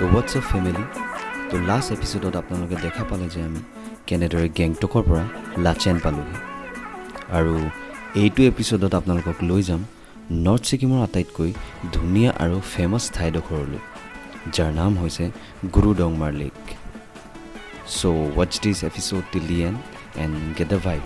তো WhatsApp family, তো last এপিছ'ডত আপোনালোকে দেখা পালে যে আমি কেনেদৰে গেংটকৰ পৰা লাচেন পালোঁহি আৰু এইটো এপিছ'ডত আপোনালোকক লৈ যাম নৰ্থ ছিকিমৰ আটাইতকৈ ধুনীয়া আৰু ফেমাছ ঠাইডোখৰলৈ, যাৰ নাম হৈছে Gurudongmar lake. So' ৱাটচ this episode till the end end get the vibe.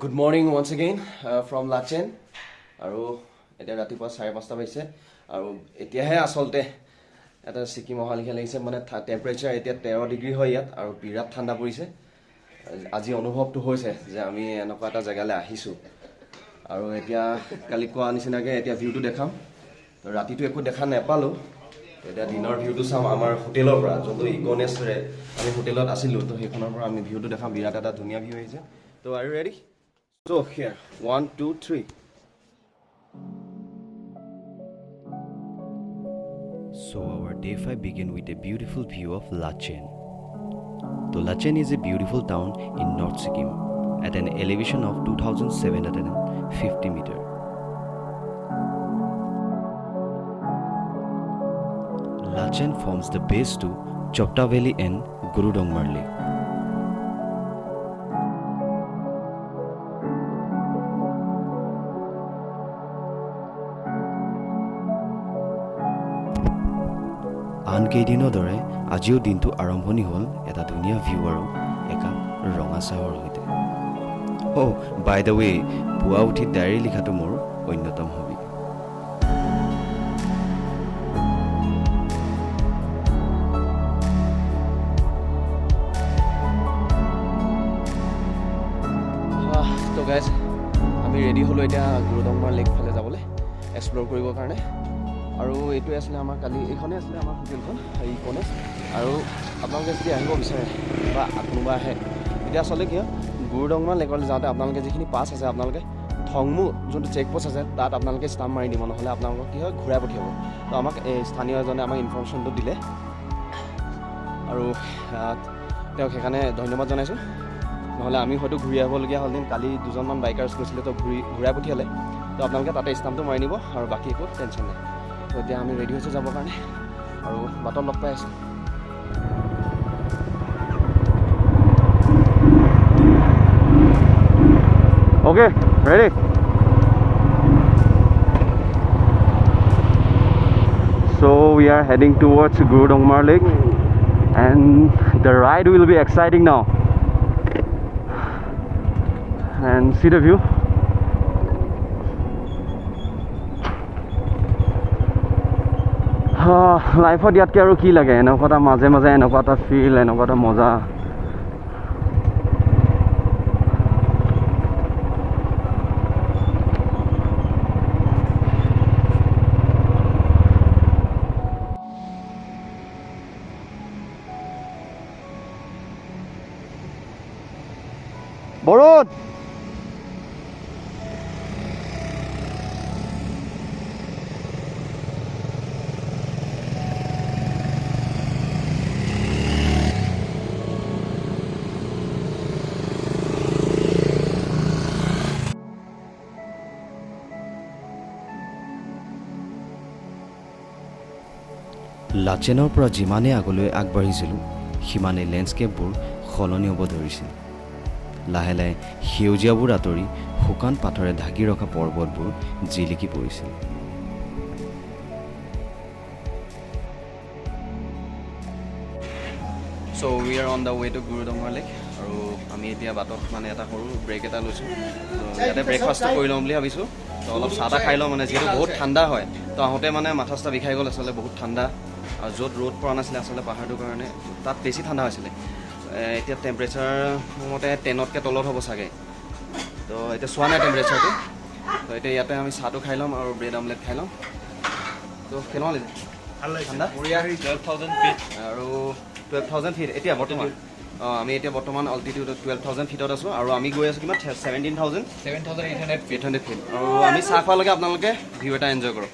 Good morning once again from Lachen. আৰু এতিয়া ৰাতিপুৱা 5:30 বাজিছে আৰু এতিয়াহে আচলতে এটা ছিকিম অহা লিখা লাগিছে। মানে টেম্পাৰেচাৰ এতিয়া 13 ডিগ্ৰী হয় ইয়াত আৰু বিৰাট ঠাণ্ডা পৰিছে। আজি অনুভৱটো হৈছে যে আমি এনেকুৱা এটা জেগালৈ আহিছোঁ। আৰু এতিয়া কালি কোৱা নিচিনাকৈ এতিয়া ভিউটো দেখাম। ৰাতিটো একো দেখা নাপালোঁ, এতিয়া দিনৰ ভিউটো চাম আমাৰ হোটেলৰ পৰা, যোনটো ইক'নেষ্টৰে আমি হোটেলত আছিলোঁ। তো সেইখনৰ পৰা আমি ভিউটো দেখাম। বিৰাট এটা ধুনীয়া ভিউ আহিছে। So are you ready? So here, 1, 2, 3. So our day 5 began with a beautiful view of Lachen. So Lachen is a beautiful town in North Sikkim at an elevation of 2,750 meters. Lachen forms the base to Chokta Valley and Gurudongmar Lake. আন কেইদিনৰ দৰে আজিও দিনটো আৰম্ভণি হ'ল এটা ধুনীয়া view আৰু একাপ ৰঙা চাহৰ সৈতে। বাই দ্য ৱে, পুৱা উঠি ডায়েৰী লিখাটো মোৰ অন্যতম হবি। তো গাইজ, আমি ৰেডি হ'লোঁ এতিয়া গুৰুডংমাৰ লেক ফালে যাবলৈ, এক্সপ্ল'ৰ কৰিবৰ কাৰণে। আৰু এইটোৱে আছিলে আমাৰ কালি, এইখনেই আছিলে আমাৰ হোটেলখন ইক'নেষ্ট। আৰু আপোনালোকে যদি আহিব বিচাৰে বা কোনোবা আহে, এতিয়া আচলতে কি হয়, গুৰুডংমাৰ লেকলৈ যাওঁতে আপোনালোকে যিখিনি পাছ আছে, আপোনালোকে থংমু যোনটো চেকপ'ষ্ট আছে তাত আপোনালোকে ষ্টাম্প মাৰি দিব, নহ'লে আপোনালোকক কি হয় ঘূৰাই পঠিয়াব। তো আমাক এই স্থানীয় এজনে আমাক ইনফৰ্মেশ্যনটো দিলে আৰু তেওঁক সেইকাৰণে ধন্যবাদ জনাইছোঁ। নহ'লে আমি হয়তো ঘূৰি আহিবলগীয়া হ'লহেঁতেন। কালি দুজনমান বাইকাৰ্ছ গৈছিলে, তো ঘূৰাই পঠিয়ালে। তো আপোনালোকে তাতে ষ্টাম্পটো মাৰি নিব আৰু বাকী একো টেনশ্যন নাই। তো এতিয়া আমি ৰেডি হৈছোঁ যাবৰ কাৰণে আৰু বাটত লগ পাই আছোঁ। Okay, ready? So we are heading towards Gurudongmar Lake and the ride will be exciting now. And see the view. লাইফত ইয়াতকৈ আৰু কি লাগে, এনেকুৱা এটা মাজে মাজে এনেকুৱা এটা ফিল, এনেকুৱা এটা মজা। বৰুণ, লাচেনৰ পৰা যিমানেই আগলৈ আগবাঢ়িছিলোঁ সিমানেই লেণ্ডস্কেপবোৰ সলনি হ'ব ধৰিছিল। লাহে লাহে সেউজীয়াবোৰ আঁতৰি শুকান পাথৰে ঢাকি ৰখা পৰ্বতবোৰ জিলিকি পৰিছিল। So' we are on the way to Gurudongmar lake. আৰু আমি এতিয়া বাটত মানে এটা সৰু ব্ৰেক এটা লৈছোঁ। তো ইয়াতে ব্ৰেকফাষ্টটো কৰি ল'ম বুলি ভাবিছোঁ। তো অলপ চাহ তাহ খাই লওঁ, মানে যিহেতু বহুত ঠাণ্ডা হয়। তো আহোঁতে মানে মাথা চাথা বিষাই গ'ল, আচলতে বহুত ঠাণ্ডা। আৰু য'ত ৰ'দ পৰা নাছিলে আচলতে পাহাৰটোৰ কাৰণে, তাত বেছি ঠাণ্ডা হৈছিলে। এতিয়া টেম্পাৰেচাৰ মোৰ মতে 10তকৈ তলত হ'ব চাগে। তো এতিয়া চোৱা নাই টেম্পাৰেচাৰটো। তো এতিয়া ইয়াতে আমি চাহটো খাই ল'ম আৰু ব্ৰেড আমলেট খাই ল'ম। তো কেনেকুৱা লাগিছে? ঠাণ্ডা 12,000 ফিট আৰু 12,000 ফিট এতিয়া বৰ্তমান। আমি এতিয়া বৰ্তমান অল্টিটিউডত 12,000 ফিটত আছোঁ আৰু আমি গৈ আছোঁ কিমান 17,800 ফিট। আৰু আমি চাহ খোৱালৈকে আপোনালোকে ভিউ এটা এনজয় কৰক।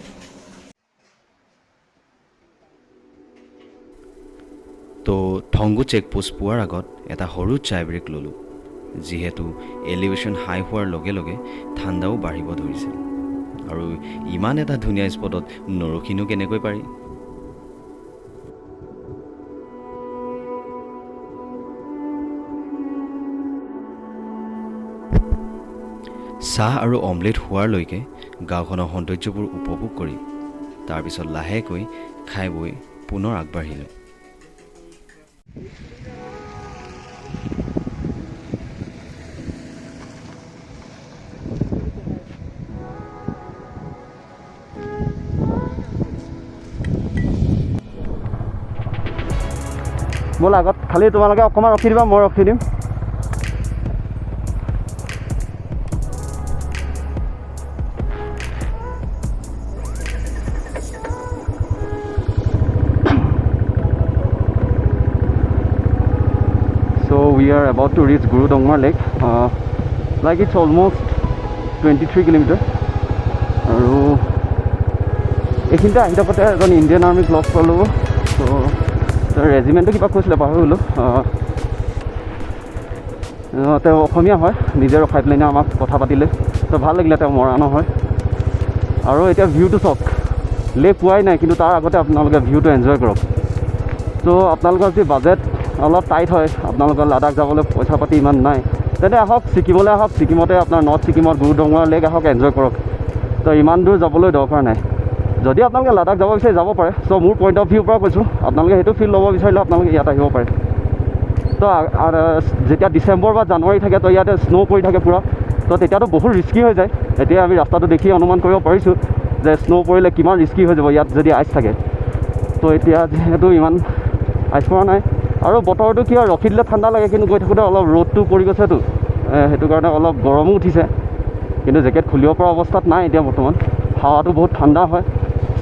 তো থংগু চেকপোষ্ট পোৱাৰ আগত এটা সৰু চাই ব্ৰেক ল'লোঁ। যিহেতু এলিভেশ্যন হাই হোৱাৰ লগে লগে ঠাণ্ডাও বাঢ়িব ধৰিছিল আৰু ইমান এটা ধুনীয়া স্পটত নৰখিনো কেনেকৈ পাৰি চাহ আৰু অমলেট হোৱাৰলৈকে গাঁওখনৰ সৌন্দৰ্যবোৰ উপভোগ কৰি তাৰপিছত লাহেকৈ খাই বৈ পুনৰ আগবাঢ়িলোঁ ব'ল আগত খালি তোমালোকে অকণমান ৰখি দিবা মই ৰখি দিম So we are about to reach Guru Dongmar Lake. Like it's almost 23 kilometers. আৰু এইখিনিতে আহি থাকোঁতে এজন ইণ্ডিয়ান আৰ্মিক লগ পালোঁ ত' ৰেজিমেণ্টটো কিবা কৈছিলে পাহৰি গ'লোঁ তেওঁ অসমীয়া হয় নিজে ৰখাই পেলাই আমাক কথা পাতিলে ত' ভাল লাগিলে তেওঁ মৰা নহয় আৰু এতিয়া ভিউটো চাওক লেক পোৱাই নাই কিন্তু তাৰ আগতে আপোনালোকে ভিউটো এনজয় কৰক ত' আপোনালোকৰ যদি বাজেট অলপ টাইট হয় আপোনালোকৰ লাডাখ যাবলৈ পইচা পাতি ইমান নাই তেন্তে আহক ছিকিমলৈ আহক ছিকিমতে আপোনাৰ নৰ্থ ছিকিমত গুৰু ডংমাৰ লেক আহক এনজয় কৰক তো ইমান দূৰ যাবলৈ দৰকাৰ নাই যদি আপোনালোকে লাডাখ যাব বিচাৰে যাব পাৰে চ' মোৰ পইণ্ট অফ ভিউৰ পৰা কৈছোঁ আপোনালোকে সেইটো ফিল ল'ব বিচাৰিলে আপোনালোকে ইয়াত আহিব পাৰে তো যেতিয়া ডিচেম্বৰ বা জানুৱাৰী থাকে তো ইয়াতে স্ন' পৰি থাকে পূৰা তো তেতিয়াতো বহুত ৰিস্কি হৈ যায় এতিয়া আমি ৰাস্তাটো দেখি অনুমান কৰিব পাৰিছোঁ যে স্ন' পৰিলে কিমান ৰিস্কি হৈ যাব ইয়াত যদি আইচ থাকে তো এতিয়া যিহেতু ইমান আইচ পৰা নাই আৰু বতৰটো কি হয় ৰখি দিলে ঠাণ্ডা লাগে কিন্তু গৈ থাকোঁতে অলপ ৰ'দটো পৰি গৈছেতো সেইটো কাৰণে অলপ গৰমো উঠিছে কিন্তু জেকেট খুলিব পৰা অৱস্থাত নাই এতিয়া বৰ্তমান হাৱাটো বহুত ঠাণ্ডা হয়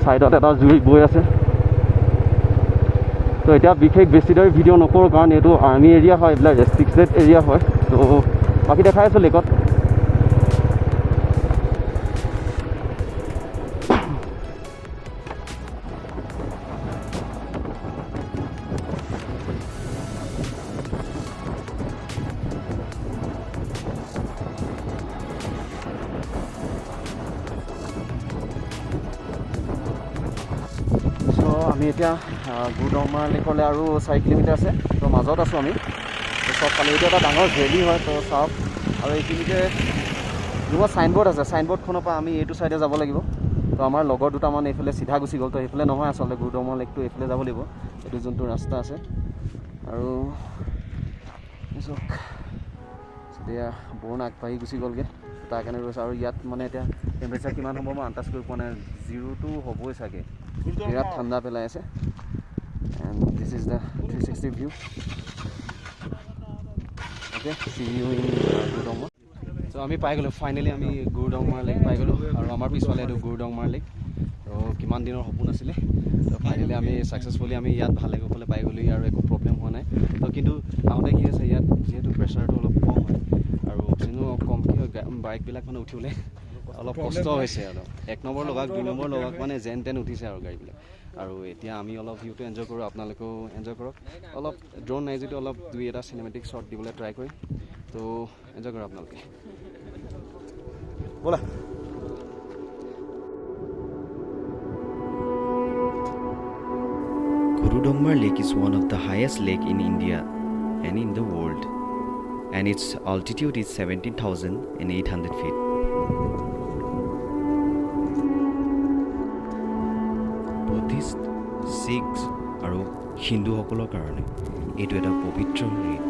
ছাইডত এটা জুই বৈ আছে তো এতিয়া বিশেষ বেছি দেৰি ভিডিঅ' নকৰোঁ কাৰণ এইটো আৰ্মি এৰিয়া হয় এইবিলাক ৰেষ্ট্ৰিক্টেড এৰিয়া হয় তো বাকী দেখাই আছোঁ লেকত আমি এতিয়া গুৰু ডংমাৰ লেকলৈ আৰু 4 কিলোমিটাৰ আছে তো মাজত আছোঁ আমি তো চবফালে এইটো এটা ডাঙৰ ভেলী হয় তো চাওক আৰু এইখিনিতে যোনবোৰ ছাইনবোৰ্ড আছে ছাইনবোৰ্ডখনৰ পৰা আমি এইটো চাইডে যাব লাগিব তো আমাৰ লগৰ দুটামান এইফালে চিধা গুচি গ'ল তো এইফালে নহয় আচলতে গুৰু ডংমাৰ লেকটো এইফালে যাব লাগিব এইটো যোনটো ৰাস্তা আছে আৰু চাওক এতিয়া বৰুণ আগবাঢ়ি গুচি গ'লগৈ তাৰ কাৰণে ৰৈছে আৰু ইয়াত মানে এতিয়া টেম্পাৰেচাৰ কিমান হ'ব মই আন্দাজ কৰিব পৰা নাই 0টো হ'বই চাগে বিৰাট ঠাণ্ডা পেলাই আছে and this is the 360 view okay see you in Gurudongmar চ' আমি পাই গ'লোঁ ফাইনেলি আমি গুৰু ডংমাৰ লেক পাই গ'লোঁ আৰু আমাৰ পিছফালে এইটো গুৰু ডংমাৰ লেক তো কিমান দিনৰ সপোন আছিলে তো ফাইনেলি আমি ছাকচেছফুলি আমি ইয়াত ভাল লাগিবলৈ পাই গ'লোঁ আৰু একো প্ৰব্লেম হোৱা নাই তো কিন্তু আহোঁতে কি আছে ইয়াত যিহেতু প্ৰেছাৰটো অলপ কম হয় আৰু অক্সিজেনো কম কি হয় বাইকবিলাক মানে উঠিবলৈ অলপ কষ্ট হৈছে আৰু 1 নম্বৰ লগাওক 2 নম্বৰ লগাওক মানে যেন তেন উঠিছে আৰু গাড়ীবিলাক আৰু এতিয়া আমি অলপ ভিউটো এনজয় কৰোঁ আপোনালোকেও এনজয় কৰক অলপ ড্ৰোন নাই যদি অলপ 2-এটা চিনেমেটিক শ্বট দিবলৈ ট্ৰাই কৰিম তো এনজয় কৰক আপোনালোকে ব'লা Guru Dongmar Lake is one of the highest lake in India and in the world and its altitude is 17,800 feet. Buddhist Sikh আৰু হিন্দুসকলৰ কাৰণে এইটো এটা পবিত্ৰ ঋণ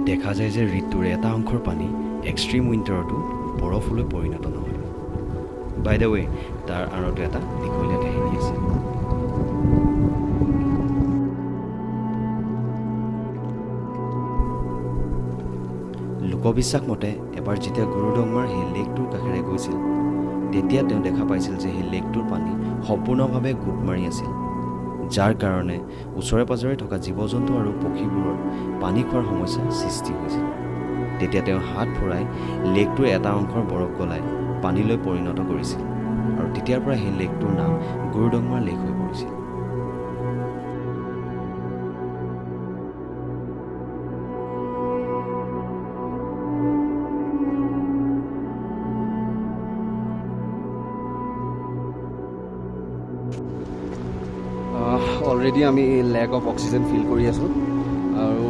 দেখা যায় যে ঋতুৰ এটা অংশৰ পানী এক্সট্ৰিম উইণ্টাৰতো বৰফলৈ পৰিণত নহয় বাই দ্য ৱে তাৰ আঁৰতো এটা দীঘলীয়া কাহিনী আছে লোকবিশ্বাস মতে এবাৰ যেতিয়া গুৰু ডংমাৰ সেই লেকটোৰ কাষেৰে গৈছিল তেতিয়া তেওঁ দেখা পাইছিল যে সেই লেকটোৰ পানী সম্পূৰ্ণভাৱে গোট মাৰি আছিল যাৰ কাৰণে ওচৰে পাজৰে থকা জীৱ জন্তু আৰু পক্ষীবোৰৰ পানী খোৱাৰ সমস্যা সৃষ্টি হৈছিল তেতিয়া তেওঁ হাত ফুৰাই লেকটোৰ এটা অংশৰ বৰফ গলাই পানীলৈ পৰিণত কৰিছিল আৰু তেতিয়াৰ পৰা সেই লেকটোৰ নাম গুৰুডংমাৰ লেক হৈ পৰিছিল। অলৰেডি আমি লেক অফ অক্সিজেন ফিল কৰি আছোঁ আৰু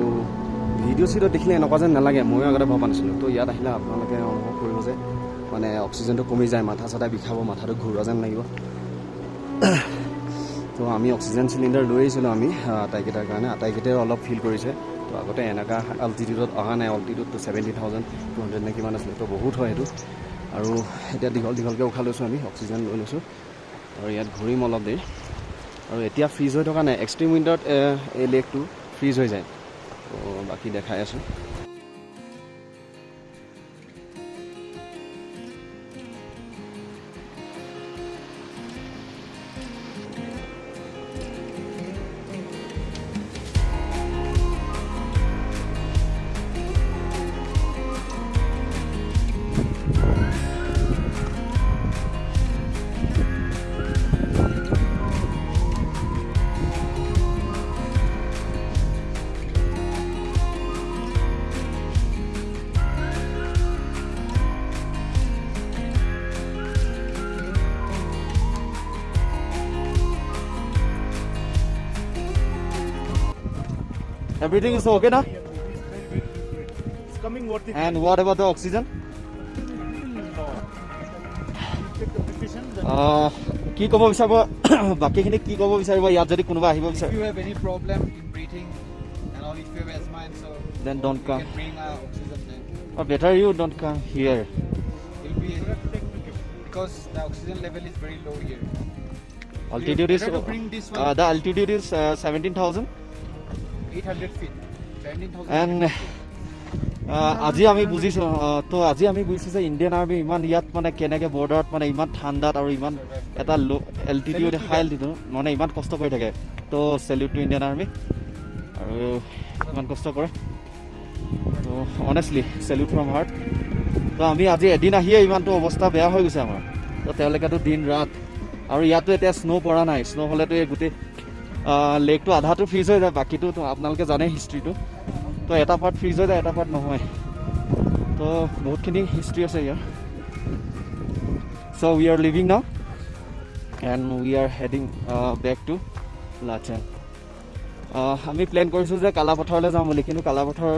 ভিডিঅ' চিডিঅ' দেখিলে এনেকুৱা যেন নালাগে, ময়ো আগতে ভবা নাছিলোঁ। তো ইয়াত আহিলে আপোনালোকে অনুভৱ কৰিব যে মানে অক্সিজেনটো কমি যায়, মাথা চাথা বিষাব, মাথাটো ঘূৰোৱা যেন লাগিব। তো আমি অক্সিজেন চিলিণ্ডাৰ লৈ আহিছিলোঁ আমি আটাইকেইটাৰ কাৰণে, আটাইকেইটাই অলপ ফিল কৰিছে। তো আগতে এনেকুৱা অল্টিটিউডত অহা নাই, অল্টিটিউডটো 70,200 নে কিমান আছিলে, তো বহুত হয় সেইটো। আৰু এতিয়া দীঘলকৈ উশাহ লৈছোঁ, আমি অক্সিজেন লৈ লৈছোঁ আৰু ইয়াত ঘূৰিম অলপ দেৰি। আৰু এতিয়া ফ্ৰিজ হৈ থকা নাই, এক্সট্ৰিম উইণ্টাৰত এই লেকটো ফ্ৰিজ হৈ যায়। তো বাকী দেখাই আছোঁ। Everything is okay now? It's coming worth it. And what about the oxygen? কি ক'ব বিচাৰিব বাকীখিনি কি ক'ব বিচাৰিব ইয়াত যদি কোনোবা আহিব বিচাৰে? If you have any problem in breathing and all, if you have asthma and so, Then don't you come. can bring oxygen tank. Or better you don't come here. It'll be because the oxygen level is very low here. Altitude is Better to bring this one. the altitude is 17,000 800 feet. 17,000. and আজি আমি বুজিছোঁ তো আজি আমি বুজিছোঁ যে Indian army ইমান ইয়াত মানে কেনেকৈ বৰ্ডাৰত মানে ইমান ঠাণ্ডাত আৰু ইমান এটা ল' এল্টিটিউড হাই এল্টিটিউড মানে ইমান কষ্ট কৰি থাকে। তো চেলিউট টু ইণ্ডিয়ান আৰ্মি, আৰু ইমান কষ্ট কৰে। তো অনেষ্টলি চেলিউট ফ্ৰম হাৰ্ট। তো আমি আজি এদিন আহিয়ে ইমানটো অৱস্থা বেয়া হৈ গৈছে আমাৰ। তো তেওঁলোকেতো দিন ৰাত, আৰু ইয়াতো এতিয়া স্ন' পৰা নাই। স্ন' হ'লেতো এই গোটেই লেকটো আধাটো ফ্ৰিজ হৈ যায়, বাকীটো আপোনালোকে জানে হিষ্ট্ৰীটো। তো এটা পাৰ্ট ফ্ৰিজ হৈ যায়, এটা পাৰ্ট নহয়। তো বহুতখিনি হিষ্ট্ৰী আছে ইয়াৰ। So' we are leaving now and we are heading back to Lachen. আমি প্লেন কৰিছোঁ যে কালাপথাৰলৈ যাম বুলি, কিন্তু কালাপথাৰ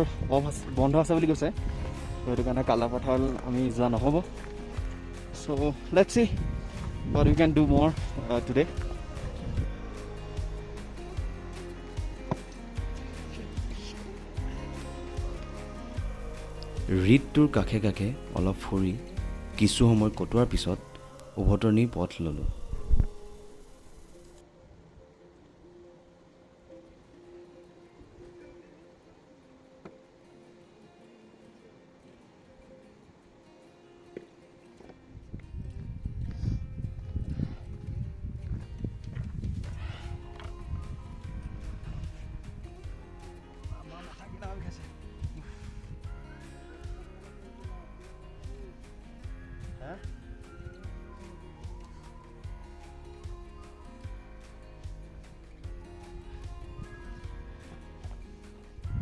বন্ধ আছে বুলি কৈছে। তো সেইটো কাৰণে কালাপথাৰ আমি যোৱা নহ'ব। So' let's see what we can do more today. হ্ৰদটোৰ কাষে কাষে অলপ ফুৰি কিছু সময় কটোৱাৰ পিছত উভতনিৰ পথ ল'লোঁ।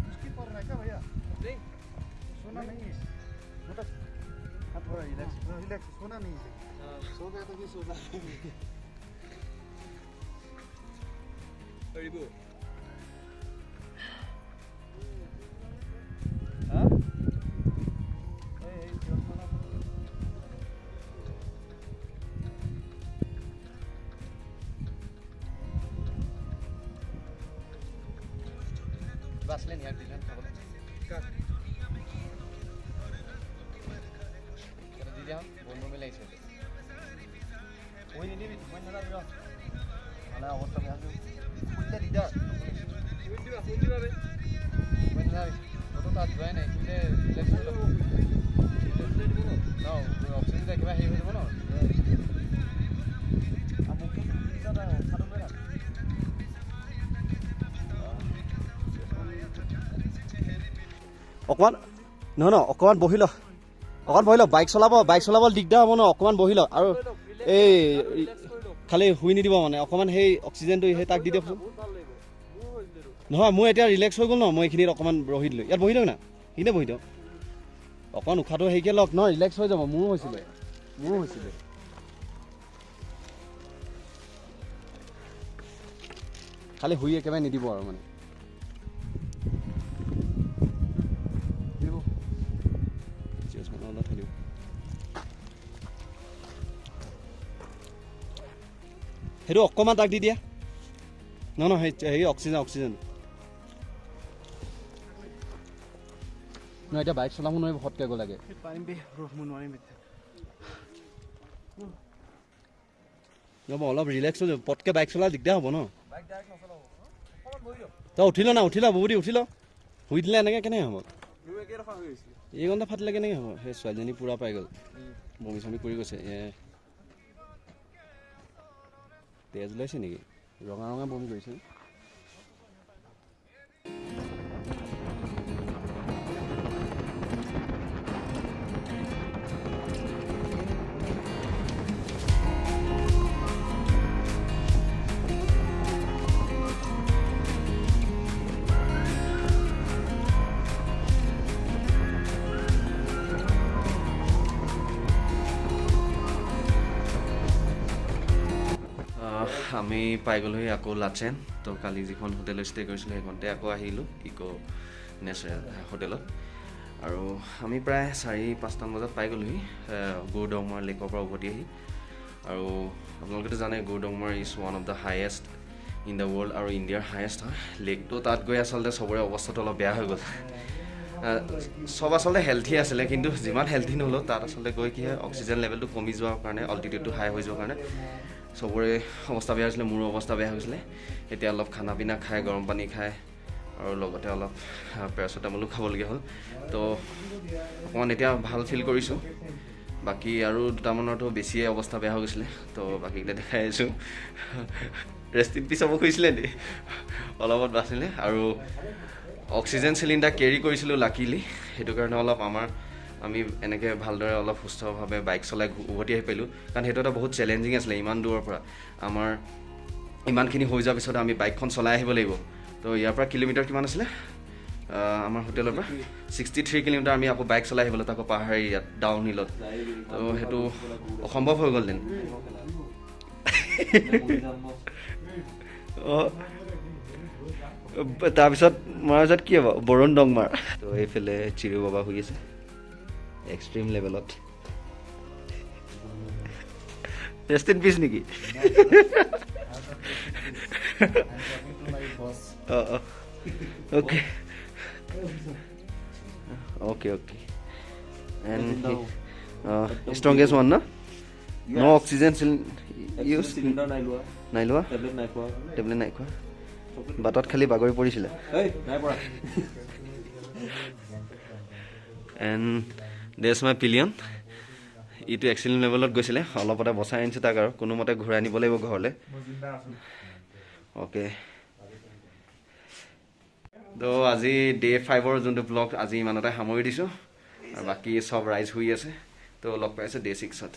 मुश्किल पड़ रहा है क्या भैया? नहीं, सोना नहीं है। मतलब हाथ थोड़ा रिलैक्स, सोना नहीं है। सो गया तो भी सोना नहीं। करीबो हाँ বাসলেন ইয়ার দিলেন খাবলে কাট এটা দিদি আম বন্ধু মিলে আইছে ওই নিবি তুই না দিও আলা অবস্থা বেয়া আছে কুইটা দিদা ওই দিবাবে ওই না কত তা দিবাই নাই কিন্তু রিল্যাক্স হলো নাও অপশন দেখবা হেই হইব না আমু কি দিদা খাটো বেরা অকণমান নহয় অকণমান বহি ল। অকণ বহি লওক, বাইক চলাব দিগদাৰ হ'ব ন, অকণমান বহি লওক। আৰু এই খালি শুই নিদিব মানে, অকণমান সেই অক্সিজেনটো সেই তাক দি দিয়কচোন। নহয় মোৰ এতিয়া ৰিলেক্স হৈ গ'ল ন, মই এইখিনিত অকণমান বহি দিলোঁ। ইয়াত বহি দিয়ক না, সেইখিনিতে বহি দিয়ক। অকণমান উশাহটো হেৰিকৈ লওক ন, ৰিলেক্স হৈ যাব। মোৰো হৈছিলে। খালি শুই একেবাৰে নিদিব আৰু মানে। সেইটো অকণমান তাক দি দিয়া। নহয় হেৰি অক্সিজেন নহয়, এতিয়া বাইক চলাব নোৱাৰিব, ফটকৈ গ'লাগে। ৰ'ব অলপ ৰিলেক্স হৈ যাব, পটকৈ বাইক চলা দিগদাৰ হ'ব ন। তই উঠি ল বহুত উঠি ল। শুই দিলে এনেকৈ কেনেকৈ হ'ব? এই ঘণ্টা ফাটিলে কেনেকৈ হ'ব? সেই ছোৱালীজনী পূৰা পাই গ'ল, বমি চমি কৰি গৈছে। তেজ ওলাইছে নেকি? ৰঙা বমি কৰিছে। আমি পাই গ'লোহি আকৌ লাচেন। তো কালি যিখন হোটেলত ষ্টে' কৰিছিলোঁ সেইখনতে আকৌ আহিলোঁ, ইক' নেচাৰেল হোটেলত। আৰু আমি প্ৰায় 4-5মান বজাত পাই গ'লোহি গুৰডংমাৰ লেকৰ পৰা উভতি আহি। আৰু আপোনালোকেতো জানে Gurudongmar is one of the highest in the world, আৰু ইণ্ডিয়াৰ হায়েষ্ট হয় লেকটো। তাত গৈ আচলতে চবৰে অৱস্থাটো অলপ বেয়া হৈ গ'ল। চব আচলতে হেল্থি আছিলে, কিন্তু যিমান হেল্থি নহ'লেও তাত আচলতে গৈ কি হয়, অক্সিজেন লেভেলটো কমি যোৱাৰ কাৰণে, অল্টিটিউডটো হাই হৈ যোৱাৰ কাৰণে চবৰে অৱস্থা বেয়া হৈছিলে। মোৰো অৱস্থা বেয়া হৈছিলে। এতিয়া অলপ খানা পিনা খাই, গৰম পানী খাই, আৰু লগতে অলপ পেৰাচিটামলো খাবলগীয়া হ'ল। তো অকণমান এতিয়া ভাল ফিল কৰিছোঁ। বাকী আৰু দুটামানৰতো বেছিয়ে অৱস্থা বেয়া হৈ গৈছিলে, তো বাকীকেইটা দেখাই আছোঁ। ৰেষ্ট ইন পিচ হ'ব খুজিছিলে দেই, অলপত বাচিলে। আৰু অক্সিজেন চিলিণ্ডাৰ কেৰি কৰিছিলোঁ লাকিলি, সেইটো কাৰণে অলপ আমি এনেকৈ ভালদৰে অলপ সুস্থভাৱে বাইক চলাই উভতি আহি পাৰিলোঁ। কাৰণ সেইটো এটা বহুত চেলেঞ্জিং আছিলে, ইমান দূৰৰ পৰা আমাৰ ইমানখিনি হৈ যোৱাৰ পিছত আমি বাইকখন চলাই আহিব লাগিব। তো ইয়াৰ পৰা কিলোমিটাৰ কিমান আছিলে আমাৰ হোটেলৰ পৰা? 63 কিলোমিটাৰ আমি আকৌ বাইক চলাই আহিবলৈ, তাকো পাহাৰী ইয়াত ডাউন হিলত। তো সেইটো অসম্ভৱ হৈ গ'লহেঁতেন। অঁ, তাৰপিছত মৰাৰ পিছত কি হ'ব? বৰুণ ডংমাৰ। তো এইফালে চিৰু বাবা শুই আছে এক্সট্ৰিম লেভেলত। ৰেষ্ট ইন পিচ নেকি? অঁ, okay okay and strongest one ন? ন' অক্সিজেন ইউজ নাই লোৱা, টেবলেট নাই খোৱা, বাটত খালি বাগৰি পৰিছিলে। এণ্ড দেছ মাই পিলিয়ন, ইটো এক্সিডেণ্ট লেভেলত গৈছিলে, অলপতে বচাই আনিছোঁ তাক, আৰু কোনোমতে ঘূৰাই নিব লাগিব ঘৰলৈ। অ'কে, তো আজি ডে 5ৰ যোনটো ব্লগ আজি ইমানতে সামৰি দিছোঁ, আৰু বাকী চব ৰাইজ শুই আছে। তো লগ পাই আছোঁ ডে 6ত।